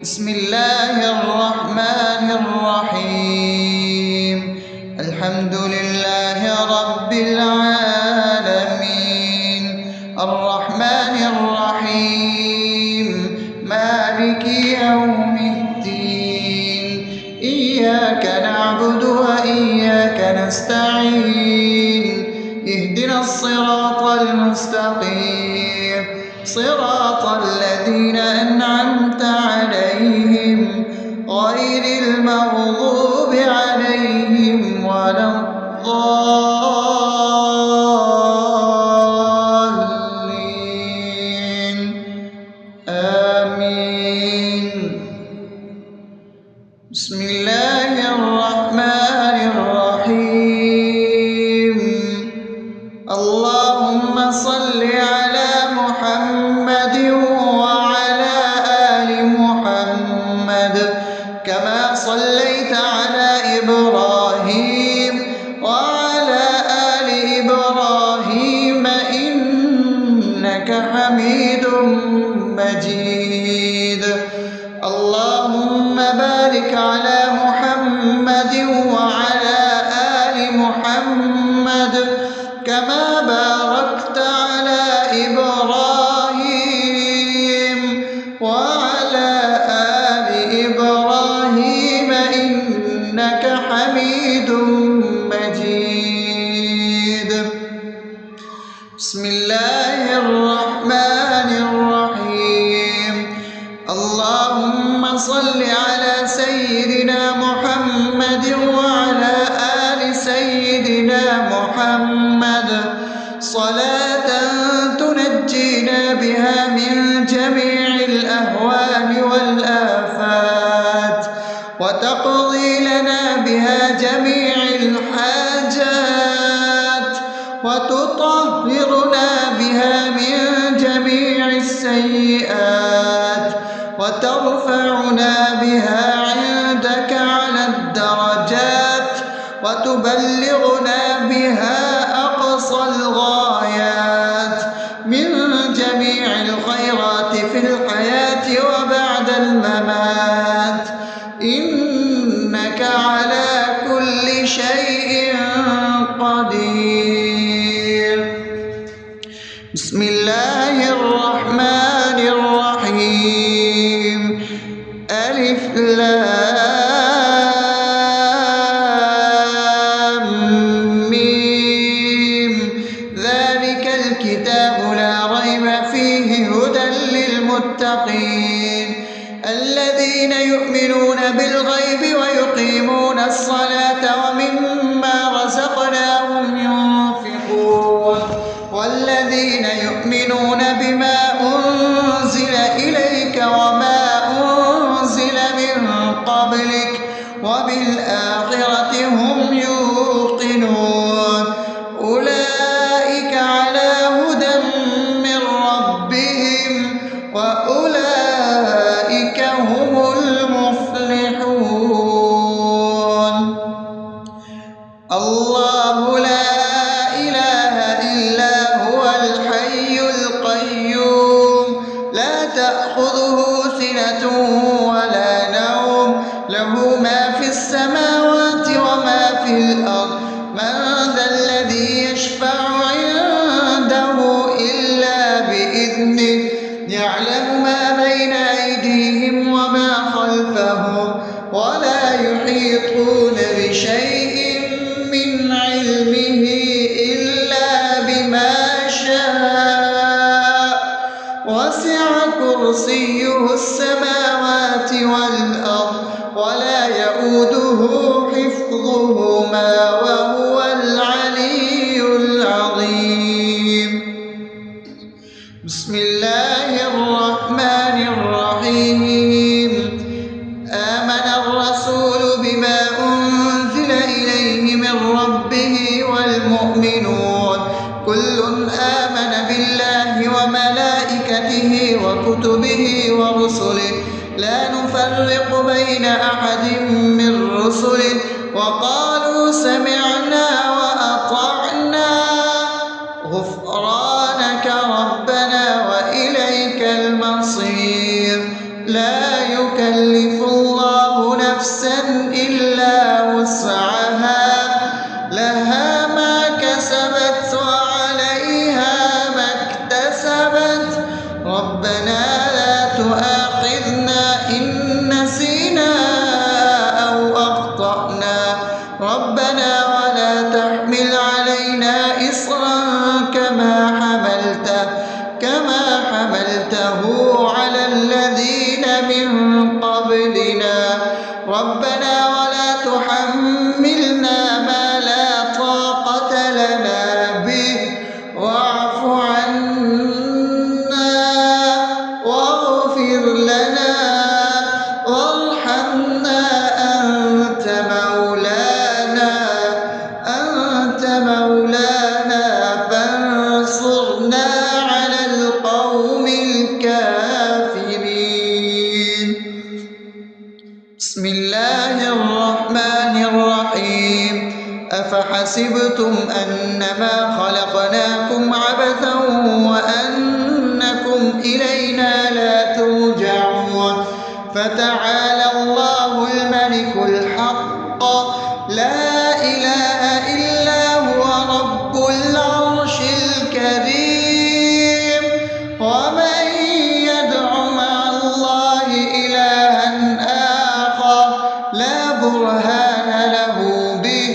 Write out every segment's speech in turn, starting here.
بسم الله الرحمن الرحيم. الحمد لله رب العالمين، الرحمن الرحيم، مالك يوم الدين. إياك نعبد وإياك نستعين، اهدنا الصراط المستقيم، صراط الذين أنعمت عليهم غير المغضوب عليهم ولا الضالين. آمين. بسم الله الرحمن الرحيم. اللهم صل على محمد وعلى آل محمد كما صليت على إبراهيم وعلى آل إبراهيم إنك حميد مجيد. اللهم بارك على محمد وعلى آل محمد كما باركت على إبراهيم وعلى آل إبراهيم إنك حميد مجيد. بسم الله الرحمن الرحيم. اللهم صل على سيدنا محمد وعلى آل سيدنا محمد صلاة تنجينا بها من جميع الأهوال والآفات، وتقضي لنا بها جميع الحاجات، وتطهرنا بها من جميع السيئات، وترفعنا بها عندك على الدرجات، وتبلغنا بها أقصى الغايات من جميع الخيرات في الحياة وبعد الممات، إنك على كل شيء قدير. بسم الله الرحمن الرحيم. ألف لام ميم. ذلك الكتاب لا ريب فيه هدى للمتقين الذين يؤمنون بالغيب ويقيمون الصلاة ومما رزقناهم ينفقون والذين يؤمنون بما أنزل إليك وما أنزل من قبلك وبالآخرة هم يوقنون أولئك على هدى من ربهم وأولئك هم المفلحون. الله لا إله إلا هو الحي القيوم لا تأخذه سنة ولا نوم له ما في السماوات وما في الأرض من ذا الذي يشفع عنده إلا بإذنه يعلم ما بين أيديهم وما خلفهم ولا يحيطون بشيء من علمه إلا بما شاء وسع كرسيه السماوات والأرض ولا يؤوده حفظهما وهو العلي العظيم. بسم الله الرحمن الرحيم. آمن الرسول بما أنزل إليه من ربه والمؤمنون كل آمن بالله وملائكته وكتبه ورسله لا نفرق بين أحد من رسله وقالوا سمعنا وأطعنا غفرانك ربنا وإليك المصير. لا يكلف يكلف الله نفسا إلا وسعها لها ما كسبت وعليها ما اكتسبت ربنا لا تؤاخذنا إن نسينا أو أخطأنا ربنا ولا تحمل علينا إصرا كما حملته على الذين من قبلنا ربنا ولا تحملنا ما لا طاقة لنا به واعف عنا واغفر لنا وارحمنا أنت مولانا فانصرنا على القوم الكافرين. بسم الله الرحمن الرحيم أفحسبتم أنما خلقناكم عبثا وأنكم إلينا لا ترجعون فتعالى الله الملك الحق لا إله إلا هو رب العرش الكريم ومن يدع مع الله إلها آخر لا برهان له به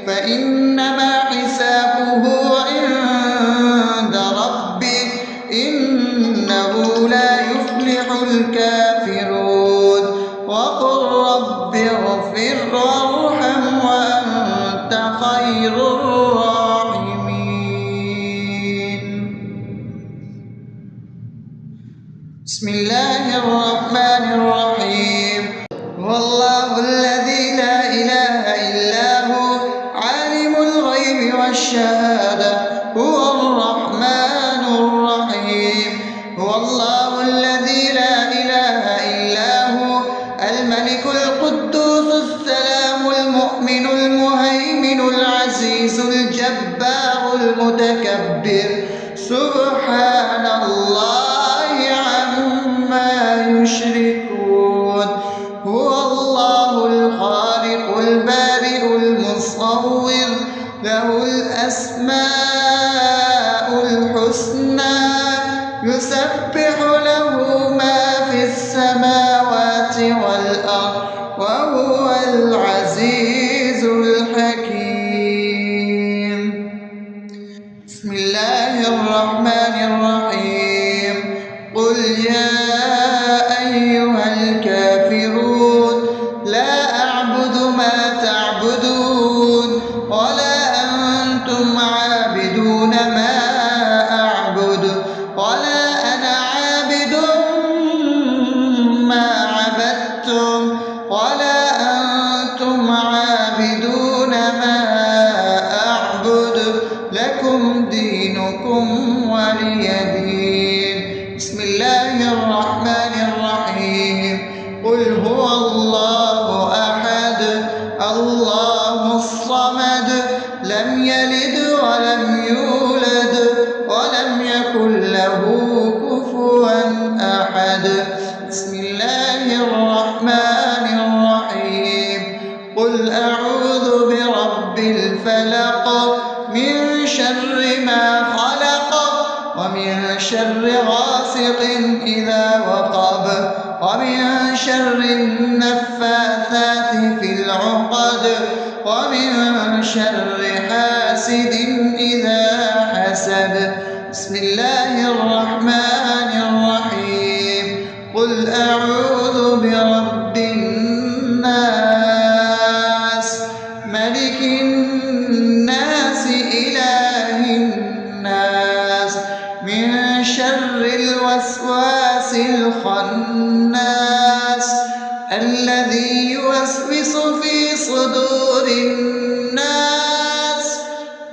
فإنما حسابه عند ربه إنه لا يفلح الكافرون وقل رب اغفر وارحم وأنت خير الراحمين. بسم الله الرحمن الرحيم هو الله الذي لا إله إلا هو عالم الغيب والشهادة هو الرحمن الرحيم هو الله الذي لا إله إلا هو الملك القدوس السلام المؤمن المهيمن العزيز الجبار المتكبر سبحان الله عما يشركون هو الله الخالق البارئ المصور له الأسماء الحسنى يسبح له ما في السماوات والأرض وهو العزيز الحكيم. بسم الله الرحمن الرحيم قل يا أيها الكافرون لا أعبد ما تعبدون ولا أنتم عابدون ما أعبد ولا أنا عابد ما عبدتم ولا أنتم عابدون ما أعبد لكم دينكم ولي دين. بسم الله الرحمن الرحيم قل هو الله أحد الله الصمد لم يلد ولم يولد ولم يكن له كفوا أحد. بسم الله الرحمن الرحيم قل أعوذ برب الفلق من شر ما خلق ومن شر غاسق إذا وقب ومن شر النفاثات في العقد ومن شر حاسد إذا حسد. بسم الله الرحمن الرحيم قل أعوذ برب الناس ملك الناس إله الناس من شر الوسواس الخناس الذي يوسوس في صدور الناس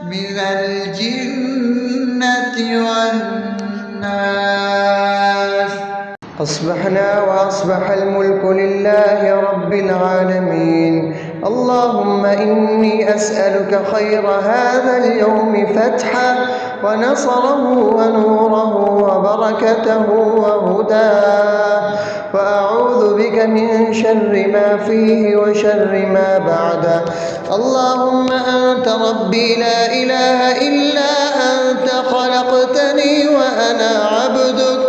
من الجنة والناس. أصبحنا وأصبح الملك لله رب العالمين. اللهم إني أسألك خير هذا اليوم فتحه ونصره ونوره وبركته وهداه، وأعوذ بك من شر ما فيه وشر ما بعده. اللهم أنت ربي لا إله إلا أنت، خلقتني وأنا عبدك،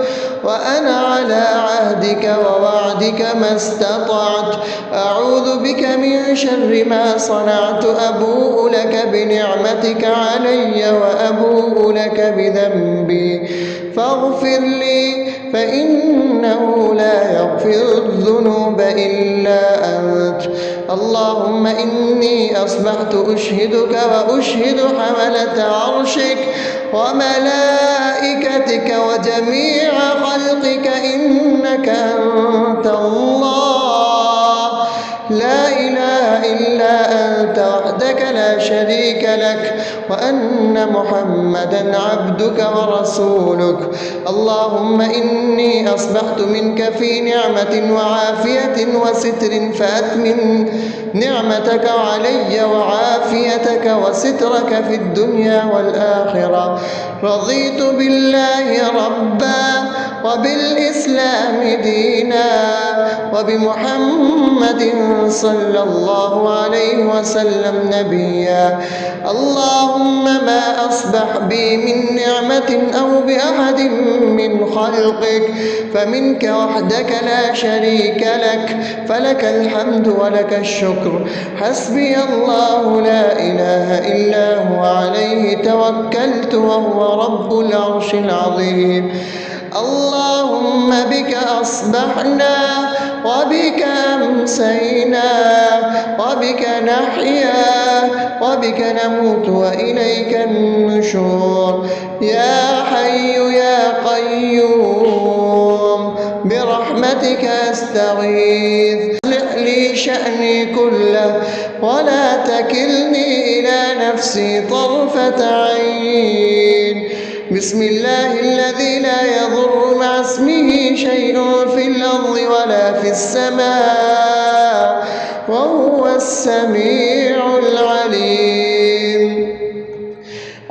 وأنا على عهدك ووعدك ما استطعت. أعوذ بك من شر ما صنعت، أبوء لك بنعمتك علي وأبوء لك بذنبي، فاغفر لي فإنه لا يغفر الذنوب إلا أنت. اللهم إني أصبحت أشهدك وأشهد حملة عرشك وملائكتك وجميع خلقك إنك أنت الله، لا إله إلا أنت وحدك لا شريك لك، وأن محمدا عبدك ورسولك. اللهم إني أصبحت منك في نعمة وعافية وستر، فأتمم نعمتك علي وعافيتك وسترك في الدنيا والآخرة. رضيت بالله ربا وبالإسلام دينا وبمحمد صلى الله عليه وسلم نبيا. اللهم ما أصبح بي من نعمة أو بأحد من خلقك فمنك وحدك لا شريك لك، فلك الحمد ولك الشكر. حسبي الله لا إله إلا هو، عليه توكلت وهو رب العرش العظيم. اللهم بك أصبحنا وبك أمسينا وبك نحيا وبك نموت وإليك النشور. يا حي يا قيوم برحمتك أستغيث، أصلح لي شأني كله ولا تكلني إلى نفسي طرفة عين. بسم الله الذي لا يضر مع اسمه شيء في الأرض ولا في السماء وهو السميع العليم.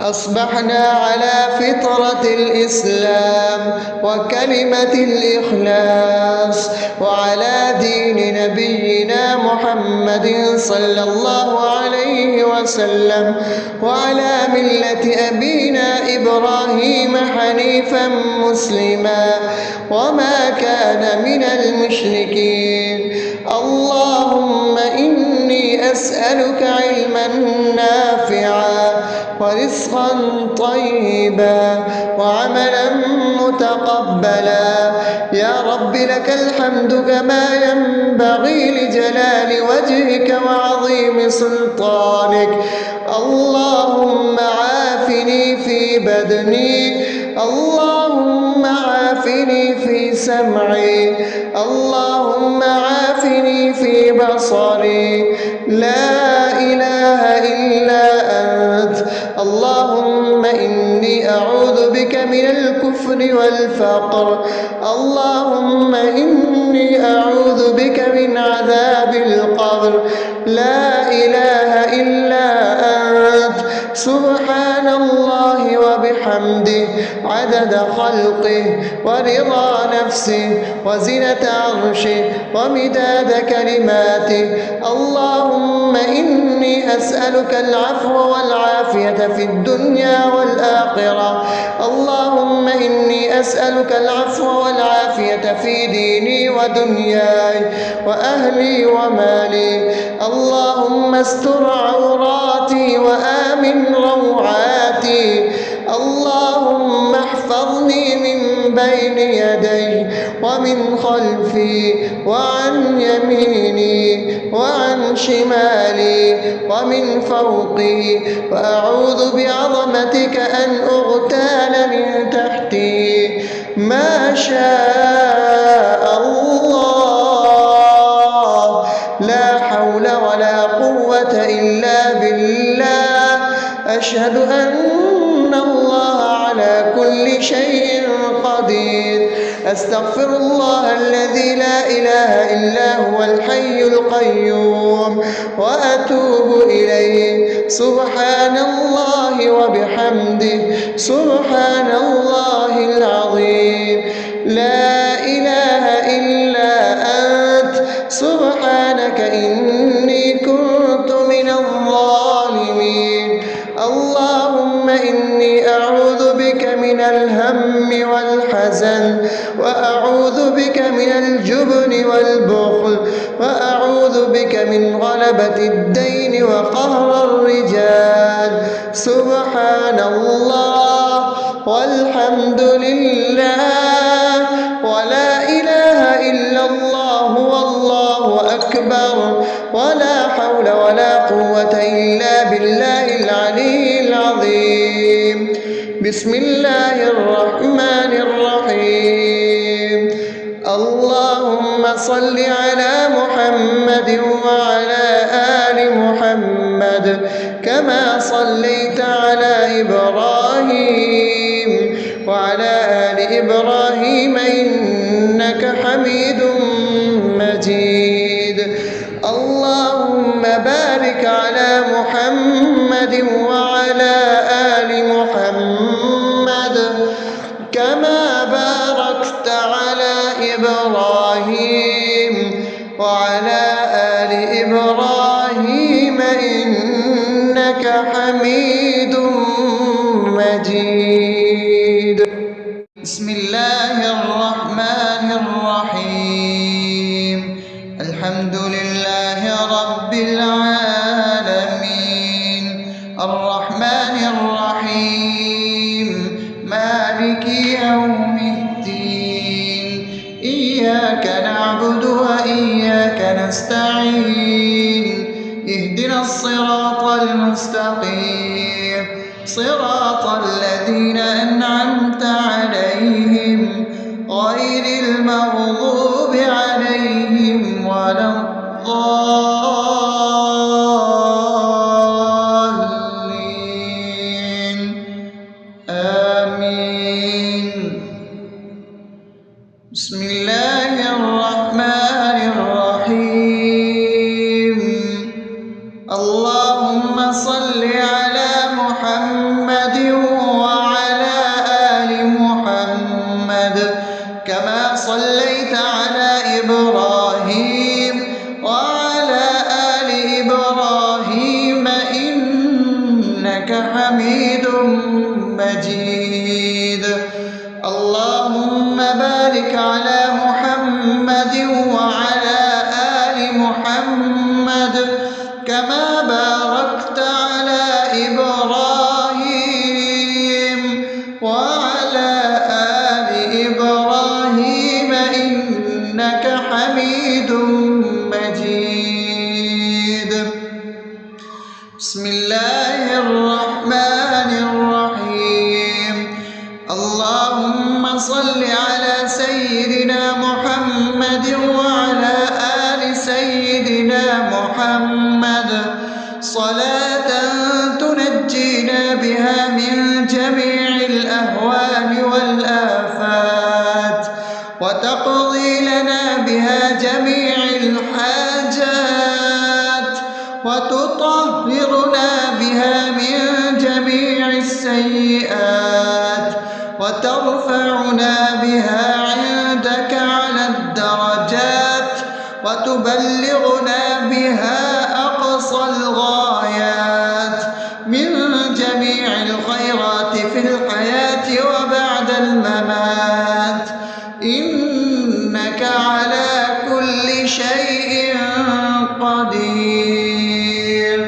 أصبحنا على فطرة الإسلام وكلمة الإخلاص وعلى دين نبينا محمد صلى الله عليه وسلم وعلى ملة أبينا إبراهيم حنيفا مسلما وما كان من المشركين. اللهم إني أسألك علما نافعا ورزقا طيبا وعملا متقبلا. يا رب لك الحمد كما ينبغي لجلال وجهك وعظيم سلطانك. اللهم عافني في بدني، اللهم عافني في سمعي، اللهم عافني في بصري. لا إله إلا أنت. اللهم إني أعوذ بك من الكفر والفقر. اللهم إني أعوذ بك من عذاب القبر. لا إله إلا أنت. سبحان الله وبحمده عدد خلقه ورضا نفسه وزنة عرشه ومداد كلماته. اللهم إني أسألك العفو والعافية في الدنيا والآخرة. اللهم إني أسألك العفو والعافية في ديني ودنياي وأهلي ومالي. اللهم استر عوراتي وآمن روعاتي. اللهم احفظني من بين يدي ومن خلفي وعن يميني وعن شمالي ومن فوقي، وأعوذ بعظمتك أن أغتال من تحتي. ما شاء الله، لا حول ولا قوة إلا بالله. أشهد أن الله على كل شيء قدير. أستغفر الله الذي لا إله إلا هو الحي القيوم وأتوب إليه. سبحان الله وبحمده سبحان الله العظيم. لا إله إلا أنت سبحانك إني كنت من الظالمين. اللهم إني أعوذ بك من الهم والحزن، وأعوذ بك من الجبن والبخل، وأعوذ بك من غلبة الدين وقهر الرجال. سبحان الله والحمد لله ولا إله إلا الله والله أكبر ولا حول ولا قوة إلا بالله العلي العظيم. بسم الله الرحمن الرحيم. اللهم صل على محمد وعلى آل محمد كما صليت على إبراهيم وعلى آل إبراهيم إنك حميد مجيد. اللهم بارك على محمد وعلى آل محمد كما باركت على إبراهيم وعلى آل إبراهيم إنك حميد مجيد. بسم الله الرحمن الرحيم. الحمد لله رب العالمين الرحمن الرحيم مالك يوم الدين. إياك نعبد وإياك نستعين. اهدنا الصراط المستقيم صراط الذين أنعمت عليهم غير المغضوب عليهم ولا الضالين. آمين. بسم الله الرحمن الرحيم. اللهم صل على محمد وعلى آل محمد كما صليت على إبراهيم وعلى آل إبراهيم إنك حميد مجيد. اللهم بارك على محمد وعلى آل محمد كما باركت على إبراهيم وعلى آل إبراهيم إنك حميد مجيد. بسم الله الرحمن الرحيم. اللهم صل على سيدنا محمد وعلى آل سيدنا محمد صلاة تنجينا بها من جميع الأهوال والآفات وتقضي لنا بها جميع الحاجات وتطهرنا بها من جميع السيئات وترفعنا بها عندك على الدرجات وتبلغنا بها أقصى الغايات من جميع الخيرات في الحياة وبعد الممات إنك على كل شيء قدير.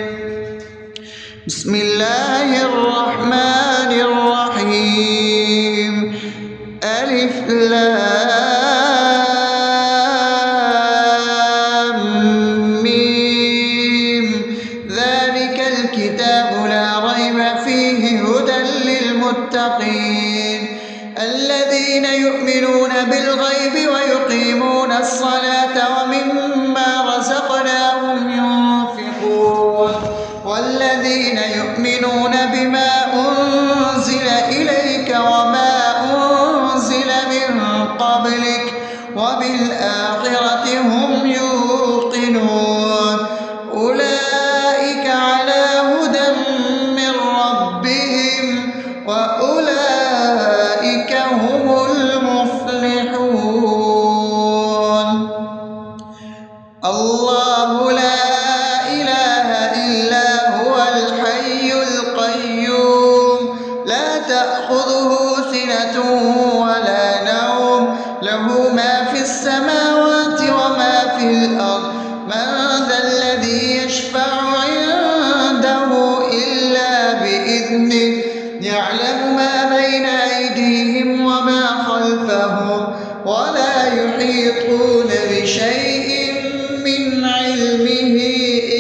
بسم الله الرحمن الرحيم. ألف لام ميم. ذلك الكتاب لا ريب فيه هدى للمتقين الذين يؤمنون بالغيب ويقيمون الصلاة ومما رزقناهم الله لا إله إلا هو الحي القيوم لا تأخذه سنة ولا نوم له ما في السماوات وما في الأرض من ذا الذي يشفع عنده إلا بإذنه يعلم ما بين أيديهم وما خلفهم ولا يحيطون بشيء من علمه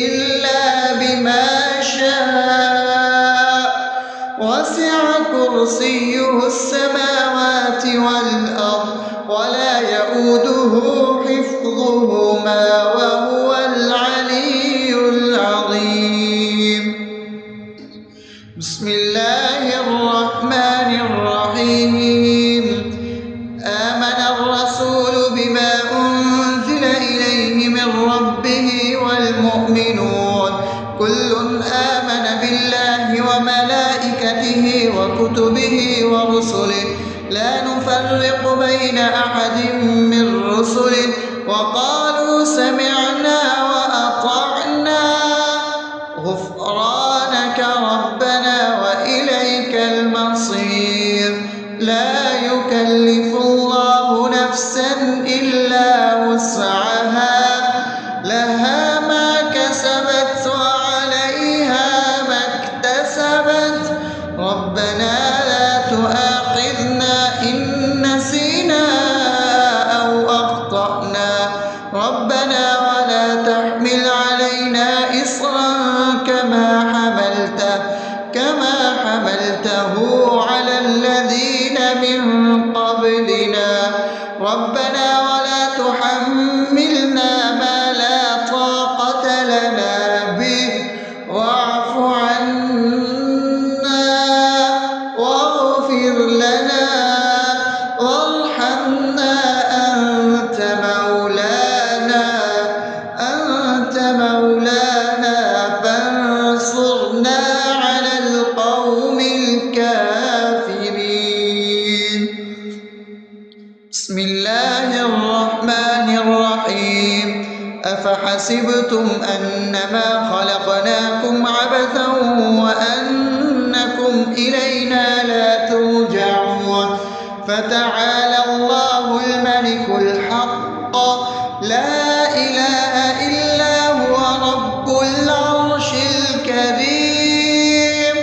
إلا بما شاء وسع كرسيه السماوات والأرض ولا يئوده حفظهما وهو العلي العظيم بسم الله الرحمن الرحيم آمن الرسول بما أنزل إليه من ربه والمؤمنون كل آمن بالله وملائكته وكتبه ورسله لا نفرق بين أحد من رسله وقالوا سمعنا وأطعنا غفرانك ربنا وإليك المصير لا يكلف الله نفسا إلا وسعها لها ما كسبت وعليها ما اكتسبت ربنا لا تؤاخذنا إن نسينا أو أخطأنا ربنا ولا تحمل علينا إصرا كما حملته على الذين من قبلنا ربنا ولا تحملنا ما لا طاقة لنا به واعف عنا واغفر لنا وارحمنا أنت مولانا فانصرنا على القوم الكافرين بسم الله الرحمن الرحيم أفحسبتم أنما خلقناكم عبثا وأنكم إلينا لا ترجعون فتعالى الله الملك الحق لا إله إلا هو رب العرش الكريم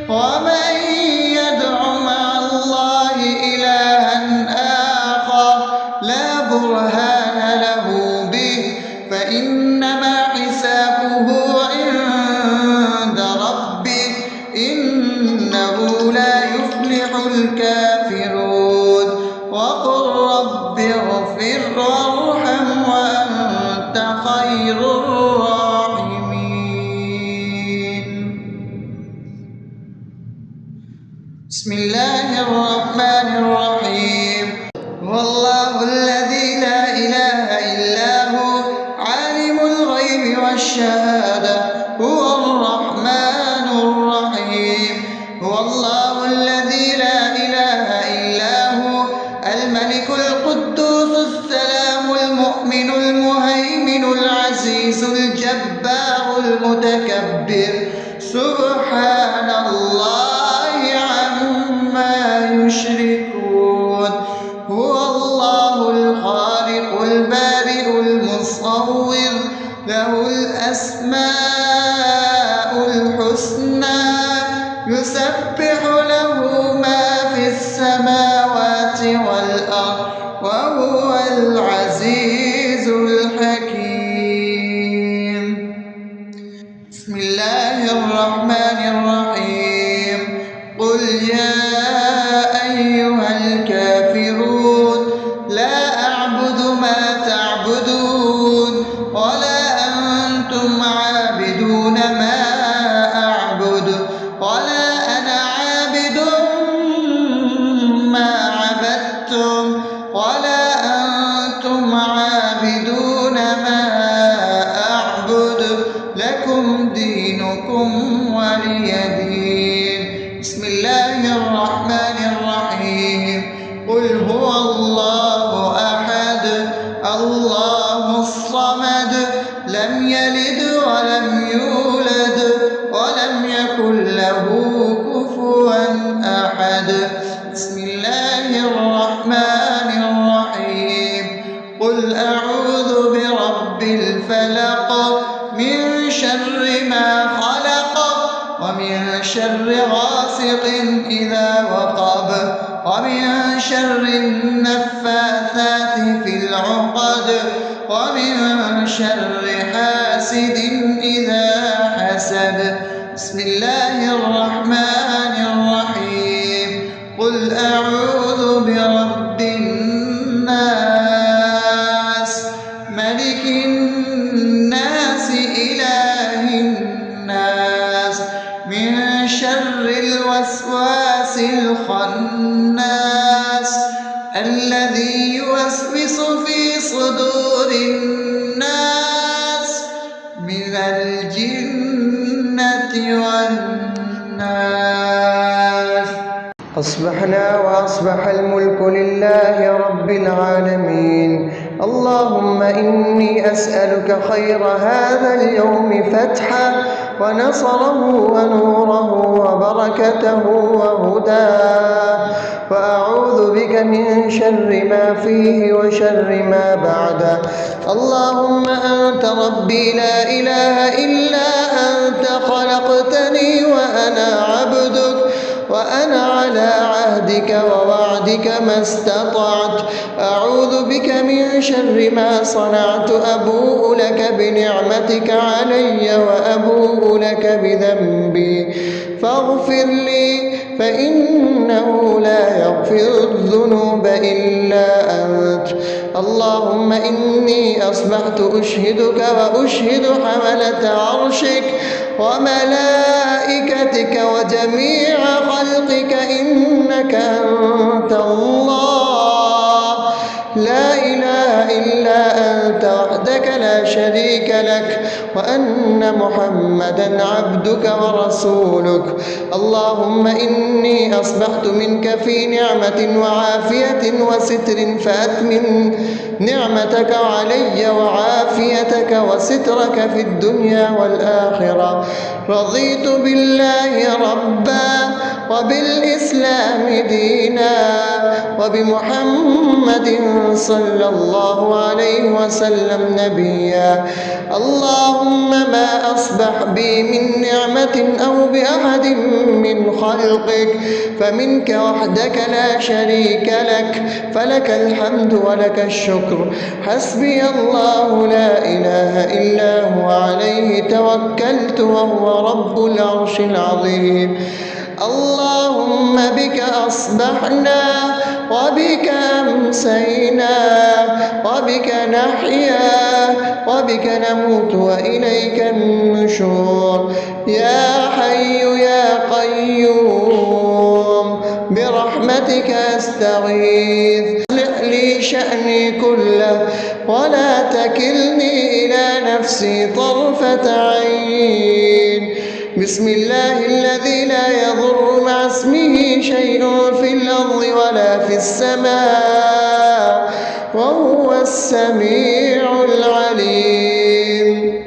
ومن يدع مع الله إلها آخر لا برهان له به فإنما حسابه عند ربه إنه لا يفلح الكافرون وقل رب اغفر وارحم وأنت خير الراحمين بسم الله الرحمن الرحيم هو الله الذي لا إله إلا هو عالم الغيب والشهادة هو الرحمن الرحيم هو الله الذي لا إله إلا هو الملك القدوس السلام المؤمن المهيمن العزيز الجبار المتكبر سبحان الله عما يشركون هو الله الخالق البارئ المصور له الأسماء الحسنى يسبح له ما في السماوات والأرض وهو العزيز الحكيم بسم الله الرحمن الرحيم قل يا أيها الكافرون لا أعبد ما تعبدون ولا أنتم عابدون ما أعبد ولا أنا عابد ما عبدتم ولا أنتم عابدون ما أعبد لكم دينكم ولي دين بسم الله الرحمن الرحيم قل هو الله أحد الله الصمد لم يلد ولم يولد ولم يكن له كفوا أحد. بسم الله الرحمن الرحيم. قل أعوذ برب الفلق من شر ما خلق ومن شر غاسق إذا وقب ومن شر النفاثات في العقد ومن شر حاسد إذا حسد. بسم الله الرحمن الرحيم. قل أعوذ برب الناس ملك الناس إله الناس من شر الوسواس الخناس الذي يوسوس في صدور الناس من الجنة والناس. أصبحنا وأصبح الملك لله رب العالمين. اللهم إني أسألك خير هذا اليوم فتحه ونصره ونوره وبركته وهداه، وأعوذ بك من شر ما فيه وشر ما بعده. اللهم أنت ربي لا إله إلا أنت، خلقتني وأنا عبدك وأنا على عهدك ووعدك ما استطعت. أعوذ بك من شر ما صنعت. أبوء لك بنعمتك علي وأبوء لك بذنبي فاغفر لي، فإنه لا يغفر الذنوب إلا أنت. اللهم إني أصبحت أشهدك وأشهد حملة عرشك وملائكتك وجميع خلقك إنك أنت الله لا إله إلا أنت وحدك لا شريك لك، وأن محمدا عبدك ورسولك. اللهم إني أصبحت منك في نعمة وعافية وستر، فأتمم نعمتك علي وعافيتك وسترك في الدنيا والآخرة. رضيت بالله ربا وبالإسلام دينا وبمحمد صلى الله عليه وسلم نبيا. اللهم ما أصبح بي من نعمة أو بأحد من خلقك فمنك وحدك لا شريك لك، فلك الحمد ولك الشكر. حسبي الله لا إله إلا هو عليه توكلت وهو رب العرش العظيم. اللهم بك أصبحنا وبك أمسينا وبك نحيا وبك نموت وإليك النشور. يا حي يا قيوم برحمتك أستغيث، أصلح لي شأني كله ولا تكلني إلى نفسي طرفة عين. بسم الله الذي لا يضر مع اسمه شيء في الأرض ولا في السماء وهو السميع العليم.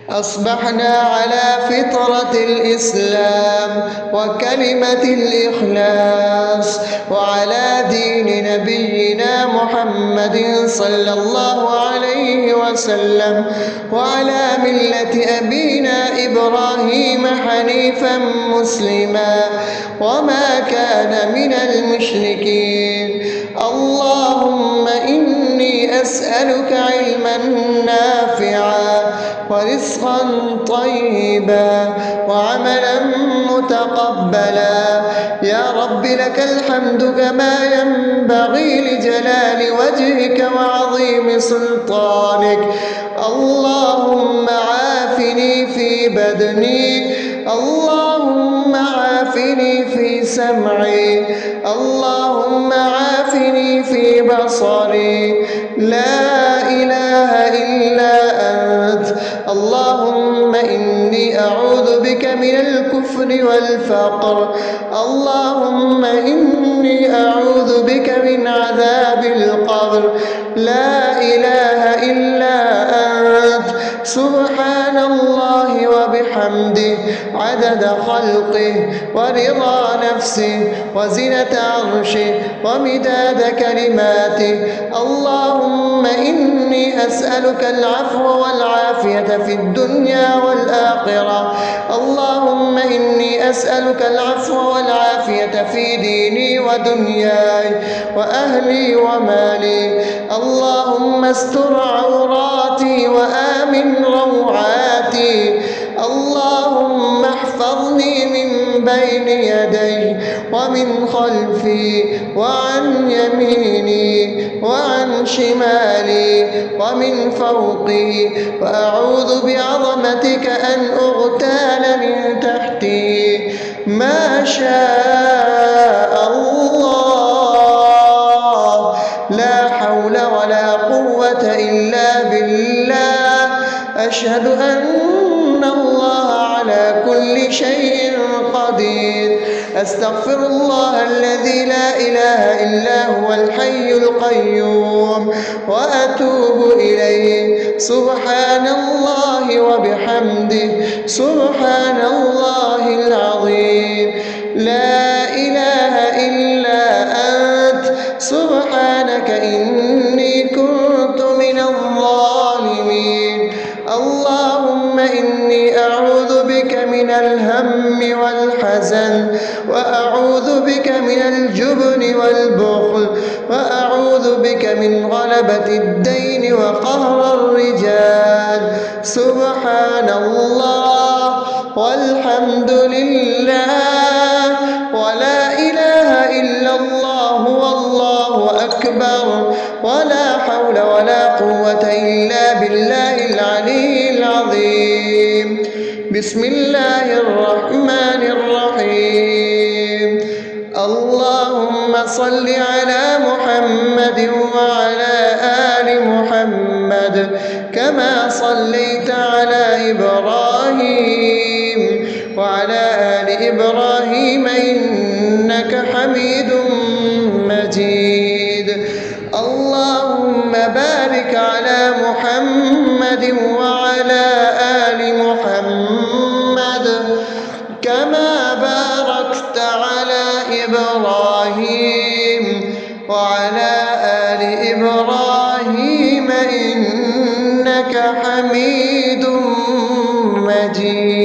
أصبحنا على فطرة الإسلام وكلمة الإخلاص وعلى دين نبينا محمد صلى الله عليه وسلم وعلى ملة أبينا إبراهيم حنيفا مسلما وما كان من المشركين. اللهم إني أسألك علما نافعا ورزقا طيبا وعملا متقبلا. يا رب لك الحمد كما ينبغي لجلال وجهك وعظيم سلطانك. اللهم عافني في بدني، اللهم عافني في سمعي، اللهم عافني في بصري. لا إله إلا أنت. اللهم إني أعوذ بك من الكفر والفقر. اللهم إني أعوذ بك من عذاب القبر. لا إله إلا أنت. سبحان الله وبحمده عدد خلقه ورضا نفسه وزنة عرشه ومداد كلماته. اللهم إني أسألك العفو والعافية في الدنيا والآخرة. اللهم إني أسألك العفو والعافية في ديني ودنياي وأهلي ومالي. اللهم استر عوراتي وآمن روعاتي. اللهم احفظني من بين يدي ومن خلفي وعن يميني وعن شمالي ومن فوقي، وأعوذ بعظمتك أن أغتال من تحتي. ما شاء الله، لا حول ولا قوة إلا بالله. أشهد أن الله على كل شيء قدير. أستغفر الله الذي لا إله إلا هو الحي القيوم وأتوب إليه. سبحان الله وبحمده سبحان الله العظيم. لا إله إلا أنت سبحانك إني كنت من الظالمين. اللهم إني أعوذ بك من الهم والحزن، وأعوذ بك من الجبن والبخل، وأعوذ بك من غلبة الدين وقهر الرجال. سبحان الله والحمد لله ولا إله إلا الله والله أكبر، ولا حول ولا قوة إلا بالله العلي العظيم. بسم الله الرحمن الرحيم. اللهم صل على محمد وعلى آل محمد كما صليت على إبراهيم وعلى آل إبراهيم إنك حميد مجيد. اللهم بارك على محمد وعلى آل محمد كما باركت على إبراهيم وعلى آل إبراهيم إنك حميد مجيد.